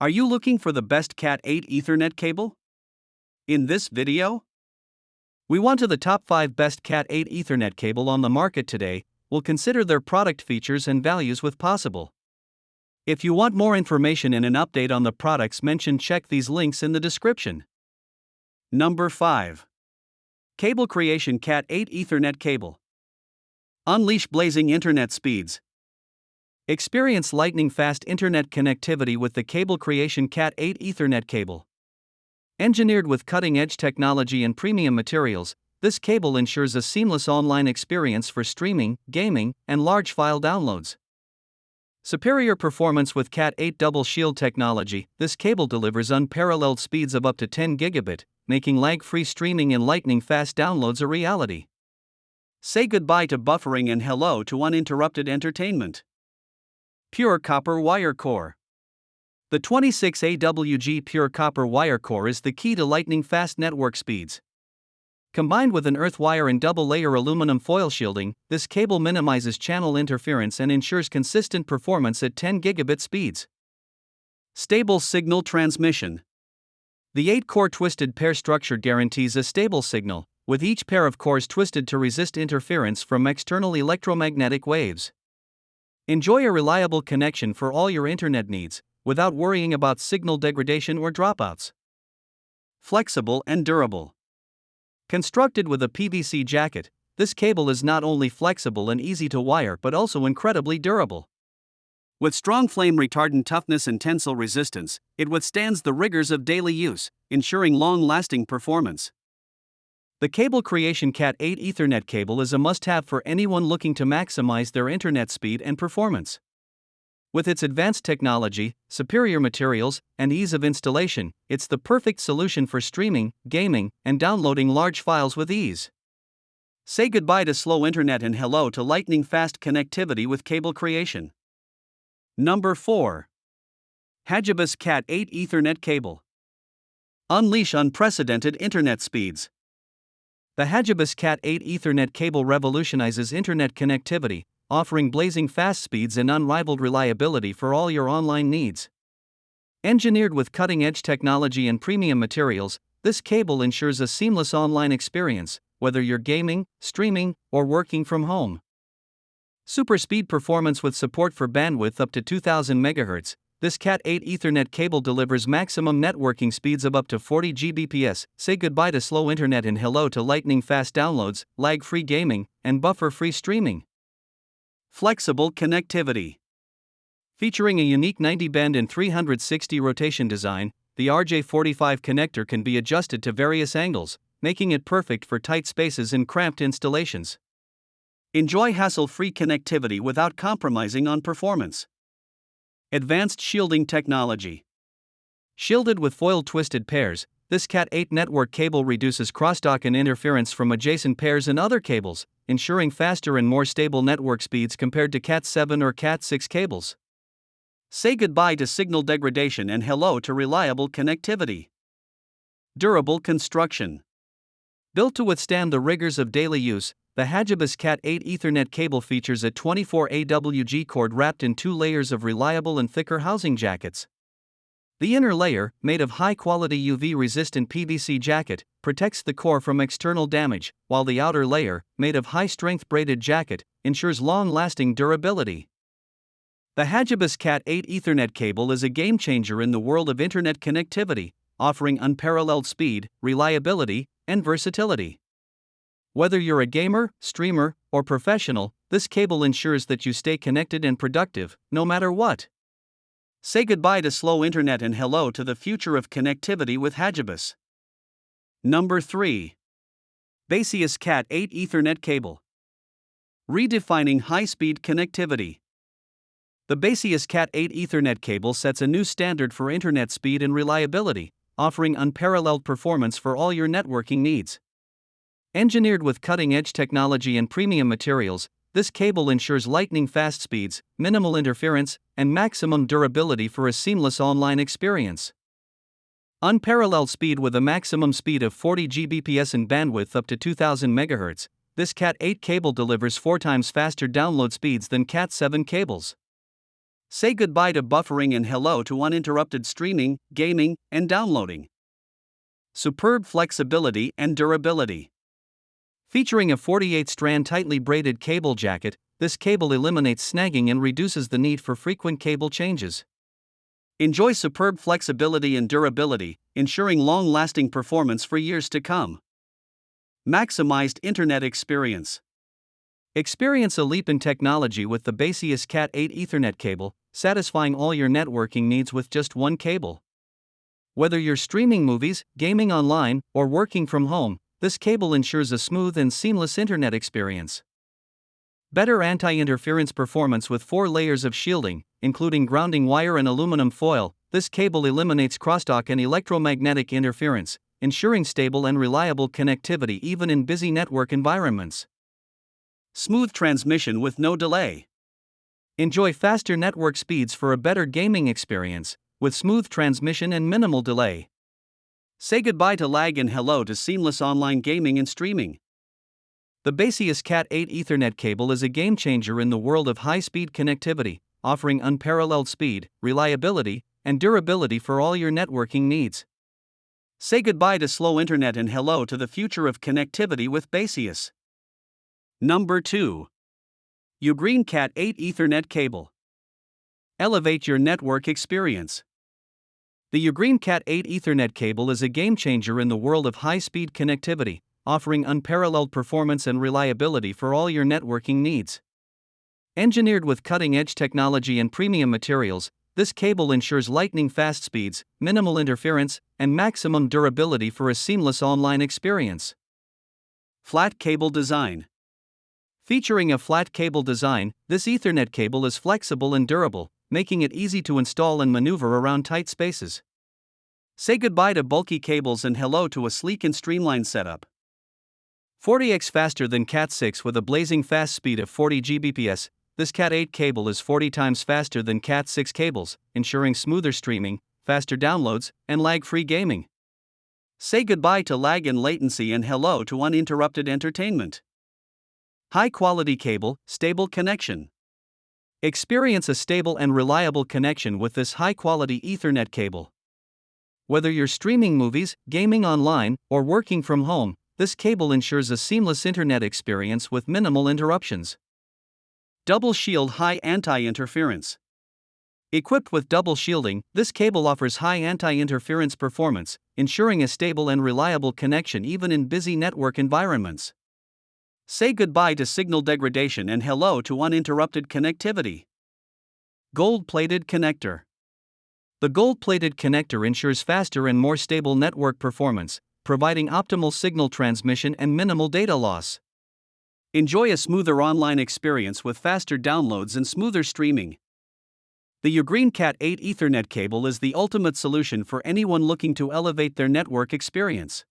Are you looking for the best Cat8 Ethernet cable? In this video, we want to the top 5 best Cat8 Ethernet cable on the market today. We'll consider their product features and values with possible. If you want more information and an update on the products mentioned, check these links in the description. Number 5. Cablecreation Cat8 Ethernet Cable. Unleash blazing internet speeds. Experience lightning-fast internet connectivity with the Cablecreation Cat8 Ethernet cable. Engineered with cutting-edge technology and premium materials, this cable ensures a seamless online experience for streaming, gaming, and large file downloads. Superior performance with Cat8 Double Shield technology, this cable delivers unparalleled speeds of up to 10 gigabit, making lag-free streaming and lightning-fast downloads a reality. Say goodbye to buffering and hello to uninterrupted entertainment. Pure Copper Wire Core. The 26AWG Pure Copper Wire Core is the key to lightning-fast network speeds. Combined with an earth wire and double-layer aluminum foil shielding, this cable minimizes channel interference and ensures consistent performance at 10 gigabit speeds. Stable signal transmission. The 8-core twisted pair structure guarantees a stable signal, with each pair of cores twisted to resist interference from external electromagnetic waves. Enjoy a reliable connection for all your internet needs, without worrying about signal degradation or dropouts. Flexible and durable. Constructed with a PVC jacket, this cable is not only flexible and easy to wire but also incredibly durable. With strong flame retardant toughness and tensile resistance, it withstands the rigors of daily use, ensuring long-lasting performance. The Cablecreation Cat8 Ethernet cable is a must-have for anyone looking to maximize their internet speed and performance. With its advanced technology, superior materials, and ease of installation, it's the perfect solution for streaming, gaming, and downloading large files with ease. Say goodbye to slow internet and hello to lightning-fast connectivity with Cablecreation. Number 4. Hagibis Cat8 Ethernet Cable. Unleash unprecedented internet speeds. The Hagibis Cat8 Ethernet cable revolutionizes internet connectivity, offering blazing fast speeds and unrivaled reliability for all your online needs. Engineered with cutting-edge technology and premium materials, this cable ensures a seamless online experience, whether you're gaming, streaming, or working from home. Super speed performance with support for bandwidth up to 2000 MHz. This Cat8 Ethernet cable delivers maximum networking speeds of up to 40 Gbps. Say goodbye to slow internet and hello to lightning-fast downloads, lag-free gaming, and buffer-free streaming. Flexible connectivity. Featuring a unique 90-band and 360 rotation design, the RJ45 connector can be adjusted to various angles, making it perfect for tight spaces and cramped installations. Enjoy hassle-free connectivity without compromising on performance. Advanced shielding technology. Shielded with foil twisted pairs, this Cat8 network cable reduces crosstalk and interference from adjacent pairs and other cables, ensuring faster and more stable network speeds compared to Cat7 or Cat6 cables. Say goodbye to signal degradation and hello to reliable connectivity. Durable construction. Built to withstand the rigors of daily use, the Hagibis Cat8 Ethernet cable features a 24AWG cord wrapped in 2 layers of reliable and thicker housing jackets. The inner layer, made of high-quality UV-resistant PVC jacket, protects the core from external damage, while the outer layer, made of high-strength braided jacket, ensures long-lasting durability. The Hagibis Cat8 Ethernet cable is a game-changer in the world of internet connectivity, offering unparalleled speed, reliability, and versatility. Whether you're a gamer, streamer, or professional, this cable ensures that you stay connected and productive, no matter what. Say goodbye to slow internet and hello to the future of connectivity with Hagibis. Number 3. Baseus Cat8 Ethernet Cable. Redefining high-speed connectivity. The Baseus Cat8 Ethernet cable sets a new standard for internet speed and reliability, offering unparalleled performance for all your networking needs. Engineered with cutting-edge technology and premium materials, this cable ensures lightning-fast speeds, minimal interference, and maximum durability for a seamless online experience. Unparalleled speed with a maximum speed of 40 Gbps and bandwidth up to 2000 MHz, this Cat8 cable delivers 4 times faster download speeds than Cat7 cables. Say goodbye to buffering and hello to uninterrupted streaming, gaming, and downloading. Superb flexibility and durability. Featuring a 48-strand tightly braided cable jacket, this cable eliminates snagging and reduces the need for frequent cable changes. Enjoy superb flexibility and durability, ensuring long-lasting performance for years to come. Maximized internet experience. Experience a leap in technology with the Baseus Cat8 Ethernet cable, satisfying all your networking needs with just one cable. Whether you're streaming movies, gaming online, or working from home, this cable ensures a smooth and seamless internet experience. Better anti-interference performance with 4 layers of shielding, including grounding wire and aluminum foil. This cable eliminates crosstalk and electromagnetic interference, ensuring stable and reliable connectivity even in busy network environments. Smooth transmission with no delay. Enjoy faster network speeds for a better gaming experience, with smooth transmission and minimal delay. Say goodbye to lag and hello to seamless online gaming and streaming. The Baseus Cat8 Ethernet cable is a game changer in the world of high-speed connectivity, offering unparalleled speed, reliability, and durability for all your networking needs. Say goodbye to slow internet and hello to the future of connectivity with Baseus. Number 2. Ugreen Cat8 Ethernet Cable. Elevate your network experience. The Ugreen Cat8 Ethernet cable is a game changer in the world of high-speed connectivity, offering unparalleled performance and reliability for all your networking needs. Engineered with cutting-edge technology and premium materials, this cable ensures lightning-fast speeds, minimal interference, and maximum durability for a seamless online experience. Flat cable design. Featuring a flat cable design, this Ethernet cable is flexible and durable, making it easy to install and maneuver around tight spaces. Say goodbye to bulky cables and hello to a sleek and streamlined setup. 40x faster than Cat6 with a blazing fast speed of 40 Gbps, this Cat8 cable is 40 times faster than Cat6 cables, ensuring smoother streaming, faster downloads, and lag-free gaming. Say goodbye to lag and latency and hello to uninterrupted entertainment. High-quality cable, stable connection. Experience a stable and reliable connection with this high-quality Ethernet cable. Whether you're streaming movies, gaming online, or working from home, this cable ensures a seamless internet experience with minimal interruptions. Double Shield High Anti-Interference. Equipped with double shielding, this cable offers high anti-interference performance, ensuring a stable and reliable connection even in busy network environments. Say goodbye to signal degradation and hello to uninterrupted connectivity. Gold-plated connector. The gold-plated connector ensures faster and more stable network performance, providing optimal signal transmission and minimal data loss. Enjoy a smoother online experience with faster downloads and smoother streaming. The Ugreen Cat8 Ethernet cable is the ultimate solution for anyone looking to elevate their network experience.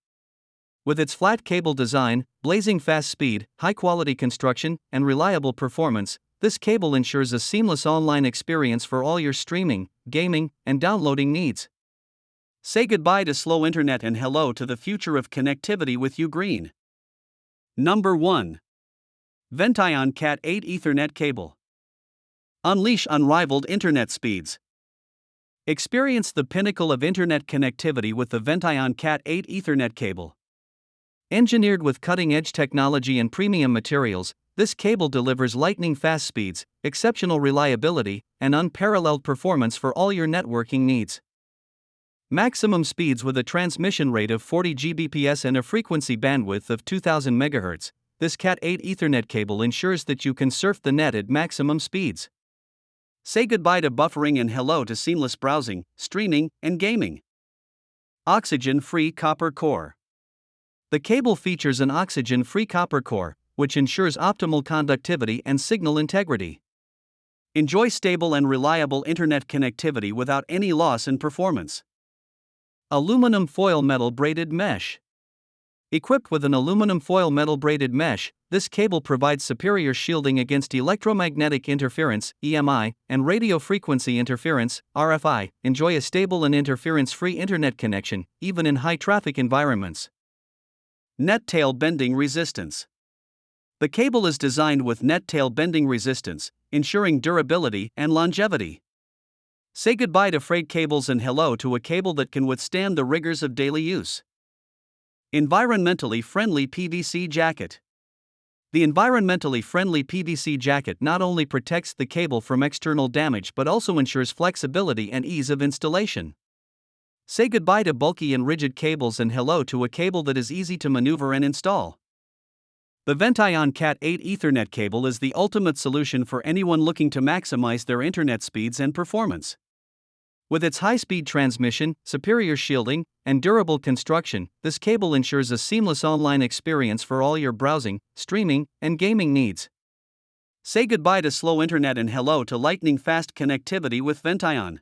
With its flat cable design, blazing fast speed, high-quality construction, and reliable performance, this cable ensures a seamless online experience for all your streaming, gaming, and downloading needs. Say goodbye to slow internet and hello to the future of connectivity with Ugreen. Number 1. Vention Cat8 Ethernet Cable. Unleash unrivaled internet speeds. Experience the pinnacle of internet connectivity with the Vention Cat8 Ethernet cable. Engineered with cutting-edge technology and premium materials, this cable delivers lightning-fast speeds, exceptional reliability, and unparalleled performance for all your networking needs. Maximum speeds with a transmission rate of 40 Gbps and a frequency bandwidth of 2000 MHz, this Cat8 Ethernet cable ensures that you can surf the net at maximum speeds. Say goodbye to buffering and hello to seamless browsing, streaming, and gaming. Oxygen-free copper core. The cable features an oxygen-free copper core, which ensures optimal conductivity and signal integrity. Enjoy stable and reliable internet connectivity without any loss in performance. Aluminum foil metal braided mesh. Equipped with an aluminum foil metal braided mesh, this cable provides superior shielding against electromagnetic interference (EMI) and radio frequency interference (RFI). Enjoy a stable and interference-free internet connection, even in high-traffic environments. Net tail bending resistance. The cable is designed with net tail bending resistance, ensuring durability and longevity. Say goodbye to frayed cables and hello to a cable that can withstand the rigors of daily use. Environmentally friendly PVC jacket. The environmentally friendly PVC jacket not only protects the cable from external damage but also ensures flexibility and ease of installation. Say goodbye to bulky and rigid cables and hello to a cable that is easy to maneuver and install. The Vention Cat8 Ethernet cable is the ultimate solution for anyone looking to maximize their internet speeds and performance. With its high-speed transmission, superior shielding, and durable construction, this cable ensures a seamless online experience for all your browsing, streaming, and gaming needs. Say goodbye to slow internet and hello to lightning-fast connectivity with Vention.